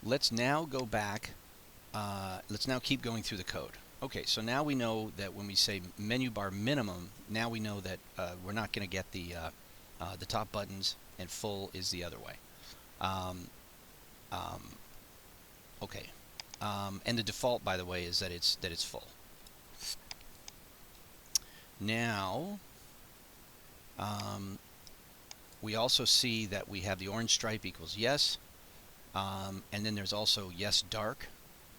let's now go back. Let's now keep going through the code. Okay, so now we know that when we say menu bar minimum, now we know that we're not going to get the top buttons, and full is the other way. Um, um, okay, and the default, by the way, is that it's full. Now we also see that we have the orange stripe equals yes, and then there's also yes dark,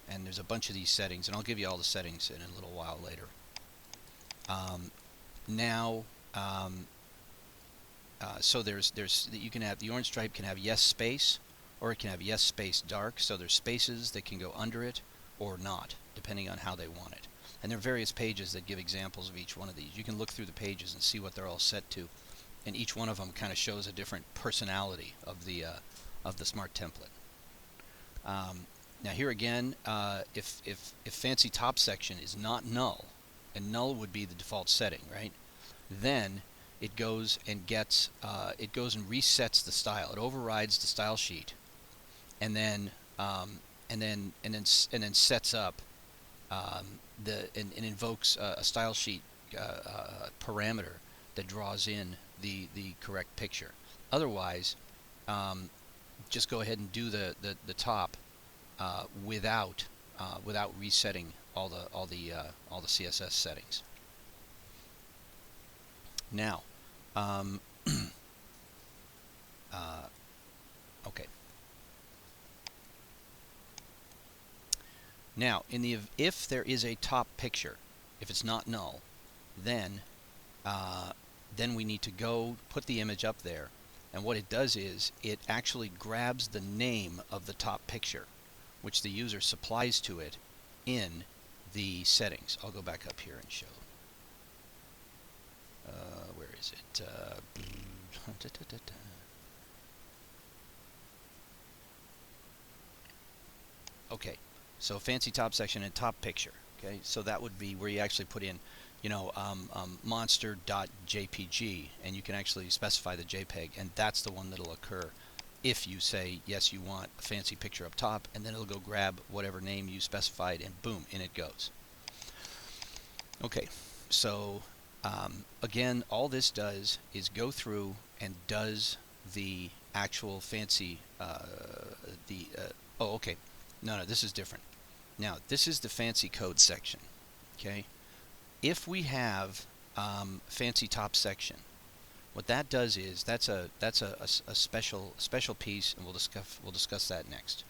and there's a bunch of these settings, and I'll give you all the settings in a little while later. Now, so there's you can have the orange stripe can have yes space, or it can have yes space dark. So there's spaces that can go under it or not, depending on how they want it. And there are various pages that give examples of each one of these. You can look through the pages and see what they're all set to, and each one of them kind of shows a different personality of the smart template. Now here again, if fancy top section is not null, and null would be the default setting, right? Then it goes and gets it goes and resets the style. It overrides the style sheet, and then sets up and invokes a style sheet parameter that draws in the correct picture. Otherwise, just go ahead and do the top without resetting all the CSS settings. Now, okay. Now, if there is a top picture, if it's not null, then we need to go put the image up there, and what it does is it actually grabs the name of the top picture, which the user supplies to it in the settings. I'll go back up here and show. Where is it? Okay, so fancy top section and top picture. Okay, so that would be where you actually put in, monster.jpg, and you can actually specify the JPEG, and that's the one that'll occur if you say yes, you want a fancy picture up top, and then it'll go grab whatever name you specified, and boom, in it goes. Okay, so again, all this does is go through and does the actual fancy oh, okay, no, this is different. Now this is the fancy code section. Okay, if we have fancy top section, what that does is that's a special piece, and we'll discuss that next.